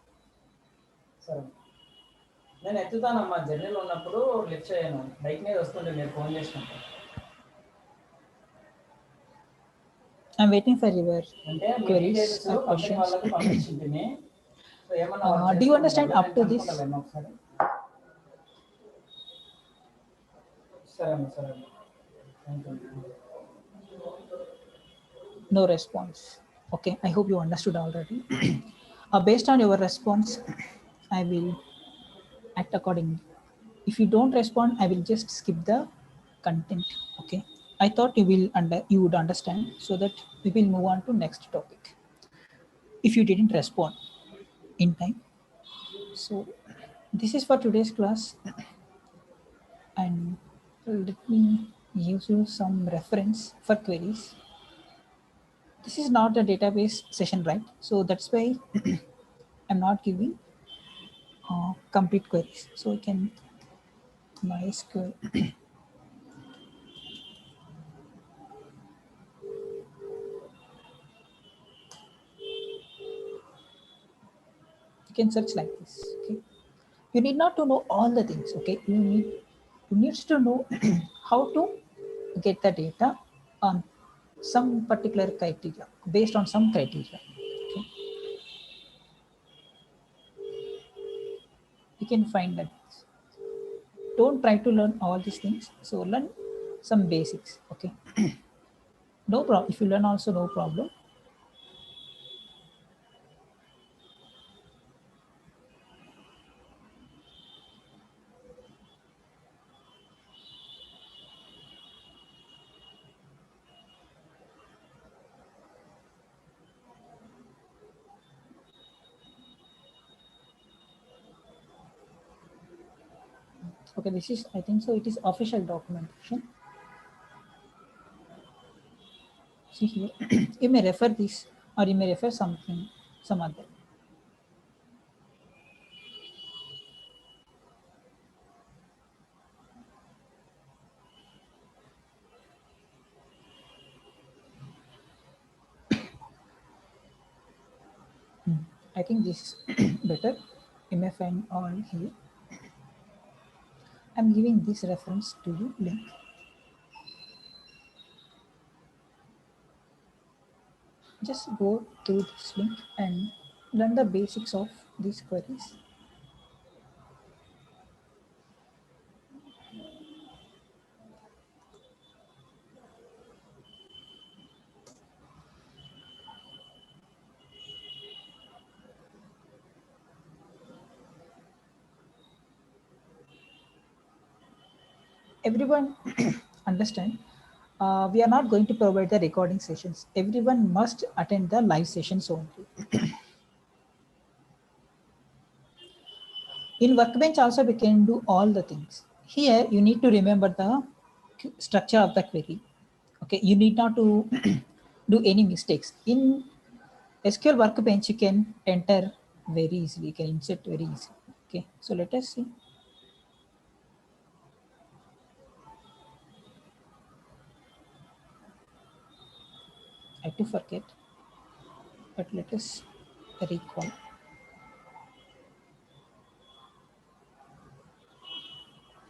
నేను ఎత్తుతానమ్మా జర్నీలో ఉన్నప్పుడు lift చేయను bike మీద వస్తుంటే మీరు phone చేసినప్పుడు I'm waiting for your queries or questions. Do you understand up to this? No response. Okay, I hope you understood already. Based on your response, I will act accordingly. If you don't respond, I will just skip the content. Okay. I thought you would understand, so that we will move on to next topic. If you didn't respond in time. So this is for today's class, and let me give you some reference for queries. This is not a database session, right? So that's why I'm not giving complete queries. So I can MySQL. You can search like this. Okay. You need not to know all the things. Okay. You need to know how to get the data on some particular criteria, based on some criteria. Okay. You can find that. Don't try to learn all these things. So learn some basics. Okay. No problem. If you learn also, no problem. Okay, this is, I think so, it is official documentation. See here, you may refer this, or you may refer something, some other. I think this is better. You may find all here. I'm giving this reference to you link. Just go through this link and learn the basics of these queries. Everyone understand, we are not going to provide the recording sessions. Everyone must attend the live sessions only. In Workbench also we can do all the things. Here you need to remember the structure of the query. Okay, you need not to do any mistakes. In SQL Workbench you can enter very easily, you can insert very easily. Okay, so let us see. I do forget, but let us recall.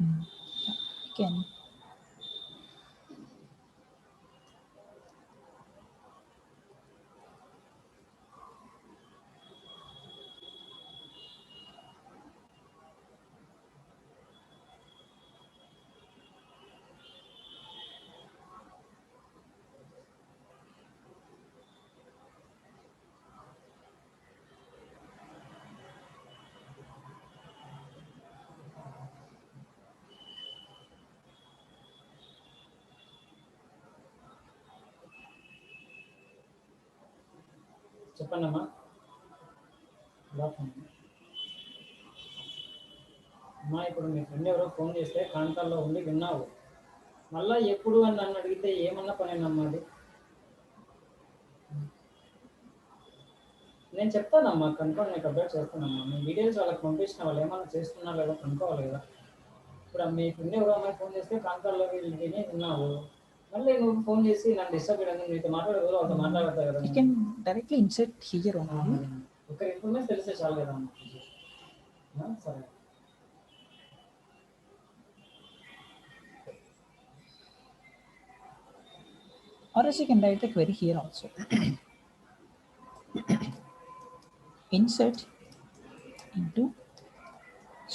You can చెప్పండమ్మా. అమ్మా, ఇప్పుడు మీ friend ఎవరో phone చేస్తే కాంటాల్లో ఉండి విన్నావు. మళ్ళీ ఎప్పుడు అని నన్ను అడిగితే ఏమన్నా పనేనమ్మా అది? నేను చెప్తానమ్మా, కనుక్కొని నీకు అప్డేట్ చేస్తానమ్మా. మీ డీటెయిల్స్ వాళ్ళకి పంపించిన వాళ్ళు ఏమన్నా చేస్తున్నారు లేదా కనుక్కోవాలి కదా. ఇప్పుడు మీ ఫ్రెండ్ ఎవరో అమ్మాయి ఫోన్ చేస్తే కాంటాల్లో విని విన్నావు. మళ్ళీ నువ్వు ఫోన్ చేసి నన్ను డిస్టర్బ్ చేయడం, నీతో మాట్లాడదు వాళ్ళతో మాట్లాడతావు కదా. you can directly insert here only. ఒక ఇన్ఫర్మేషన్ తెలిస్తే చాలు కదా అమ్మా. సరే. Or else you can write the query here also. Insert into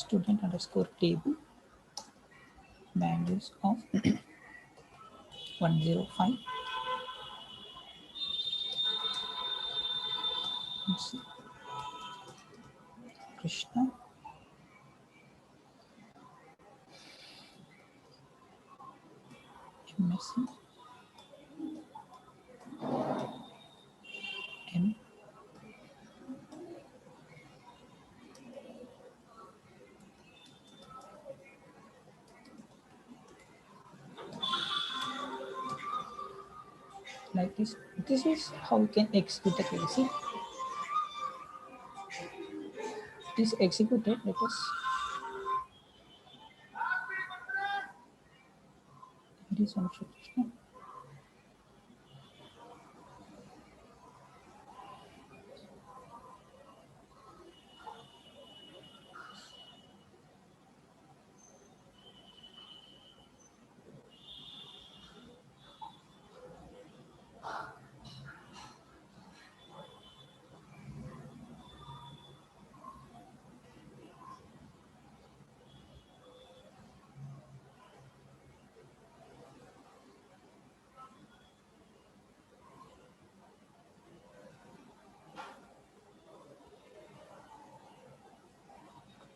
student underscore table values of 105. Let's see. Krishna. MSc. M. Like this. This is how you can execute the query. See, it is executed. Let us. It is on Krishna.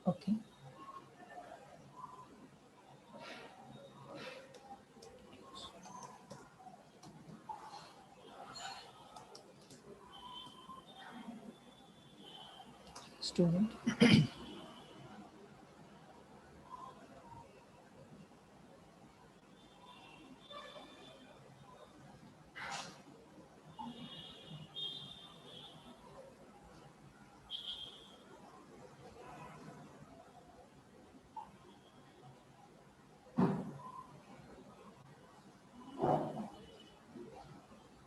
Okay. Student.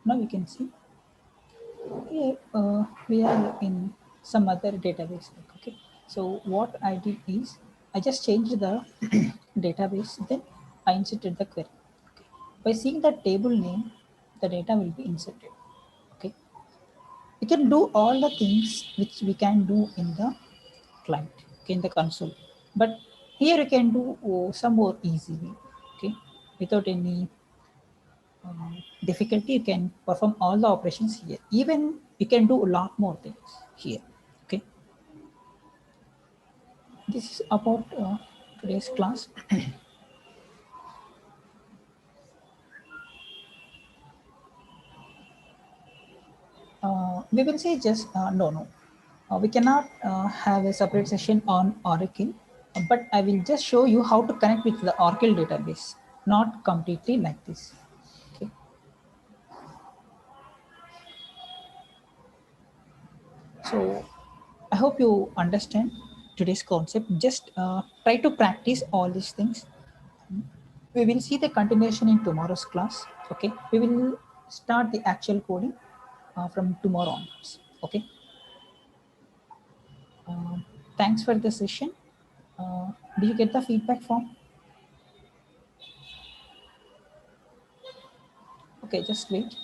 Now you can see here we are in some other database. Okay, so what I did is I just changed the database, then I inserted the query. Okay. By seeing the table name, the data will be inserted. Okay, we can do all the things which we can do in the client, okay, in the console, but here you can do some more easily. Okay, without any difficulty, you can perform all the operations here. Even you can do a lot more things here. Okay, this is about today's class. We will say just no. We cannot have a separate session on Oracle, but I will just show you how to connect with the Oracle database, not completely like this. Okay. So I hope you understand today's concept. Just try to practice all these things. We will see the continuation in tomorrow's class. Okay, we will start the actual coding from tomorrow onwards. Okay. Thanks for the session. Did you get the feedback form? Okay, just wait.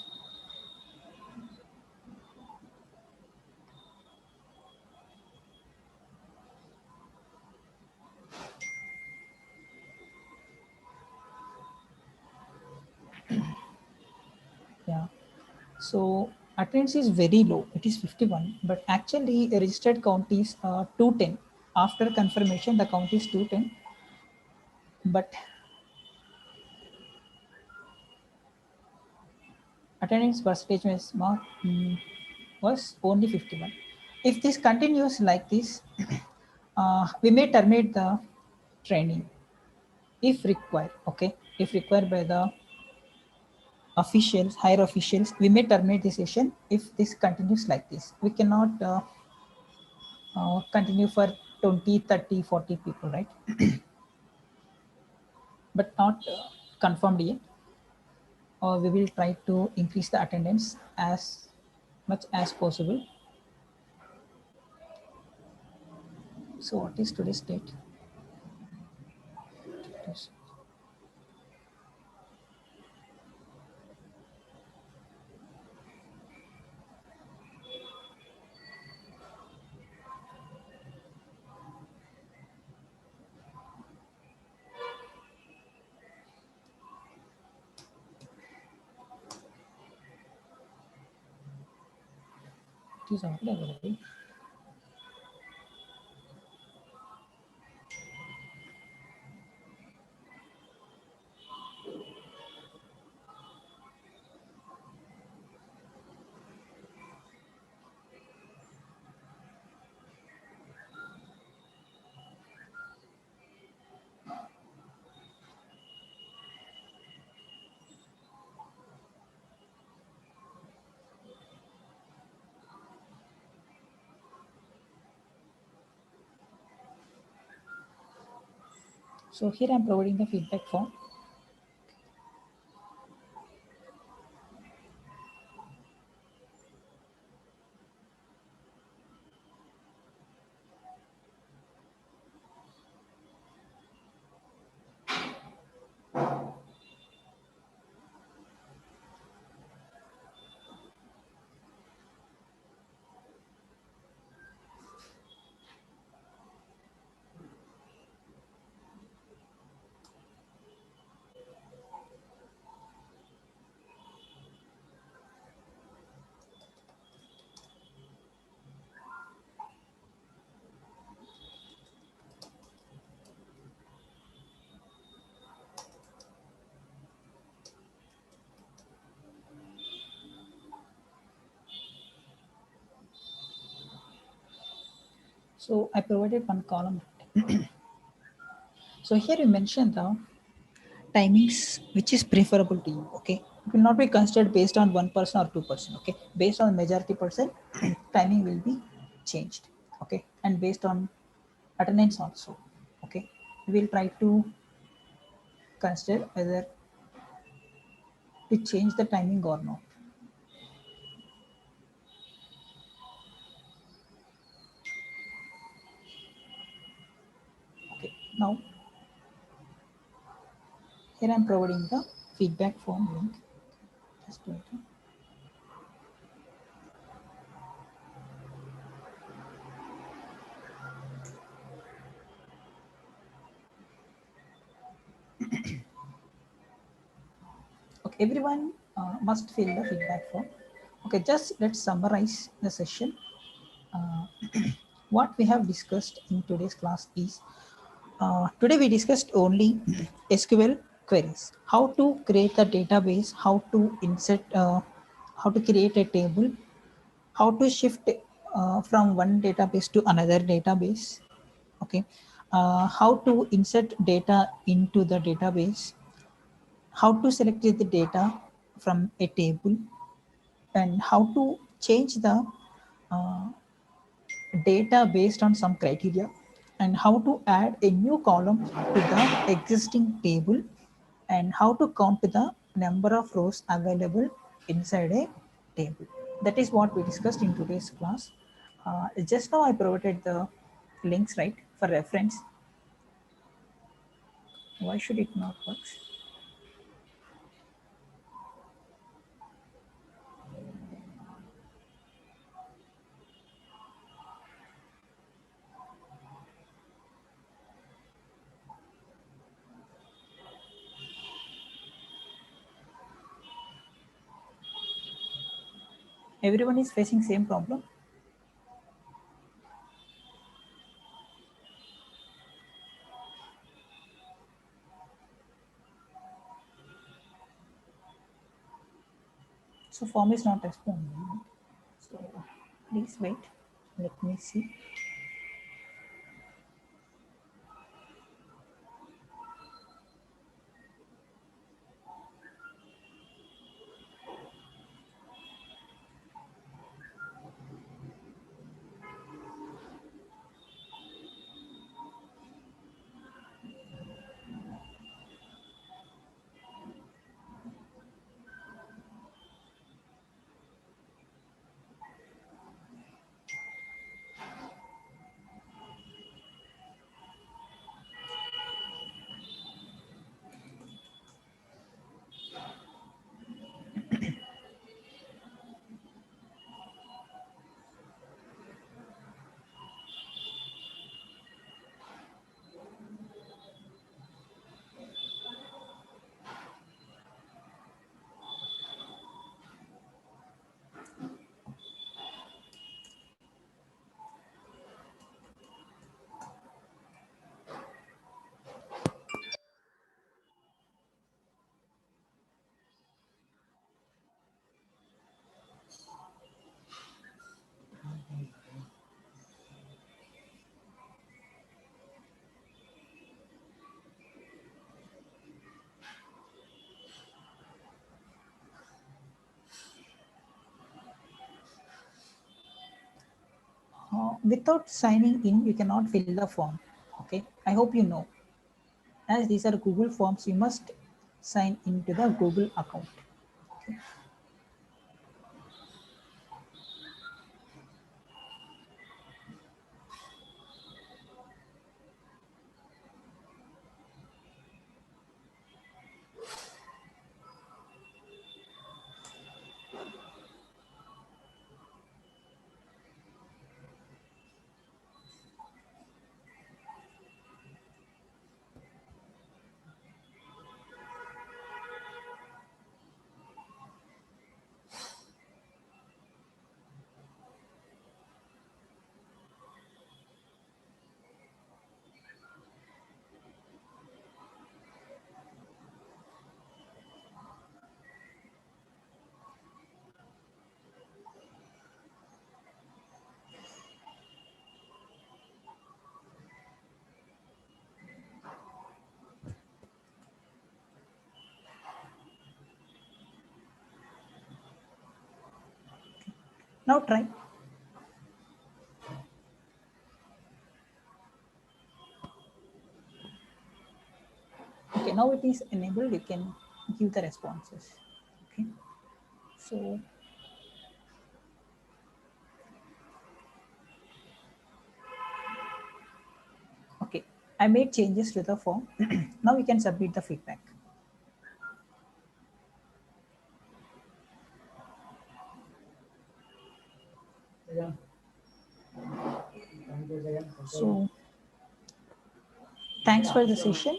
Yeah. So attendance is very low. It is 51, but actually the registered count is 210. After confirmation, the count is 210. But attendance percentage was only 51. If this continues like this, we may terminate the training if required. Okay, if required by the officials, higher officials, we may terminate the session if this continues like this. We cannot continue for 20, 30, 40 people, right? But not confirmed yet. Or we will try to increase the attendance as much as possible. So what is today's date? Yes. It is already available. So here I'm providing the feedback form. So I provided one column. So here you mentioned the timings which is preferable to you. Okay, it will not be considered based on 1% or 2%. Okay, based on majority percent, timing will be changed. Okay, and based on attendance also. Okay, we will try to consider whether to change the timing or not. Okay, now here I am providing the feedback form link. Just wait. Okay, everyone must fill the feedback form. Okay, just let's summarize the session. Uh, what we have discussed in today's class is today we discussed only SQL queries, how to create a database, how to insert, how to create a table, how to shift from one database to another database. Okay, how to insert data into the database, how to select the data from a table, and how to change the uh, data based on some criteria, and how to add a new column to the existing table, and how to count the number of rows available inside a table. That is what we discussed in today's class. Just now I provided the links, right, for reference. Why should it not work? Everyone is facing same problem. So form is not responding. So please wait. Let me see. Without signing in, you cannot fill the form. Okay, I hope you know. As these are Google Forms, you must sign into the Google account. Okay. Now try. Okay, now it is enabled. You can give the responses. Okay, so okay, I made changes to the form. Now we can submit the feedback. Jagan. Thank you, Jagan. So thanks for the session.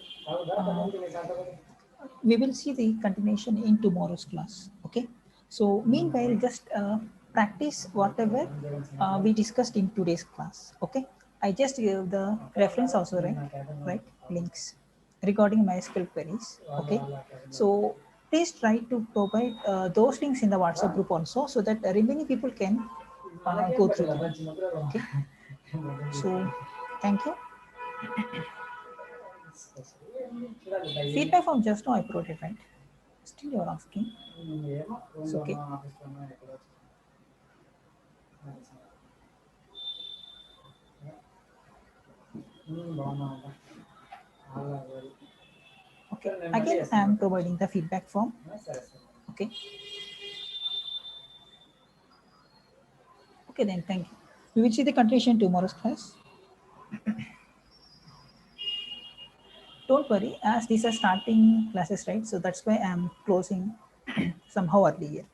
We will see the continuation in tomorrow's class. Okay, so meanwhile just practice whatever we discussed in today's class. Okay, I just gave the reference also, right links regarding MySQL queries. Okay, so please try to provide those links in the WhatsApp group also, so that remaining people can go through them. Okay, so thank you. Feedback from just now I put it, right? Still you're asking. It's okay. Okay, again I am providing the feedback form. Okay. Okay, then thank you. We will see the continuation in tomorrow's class. Don't worry, as these are starting classes, right? So that's why I am closing somehow earlier.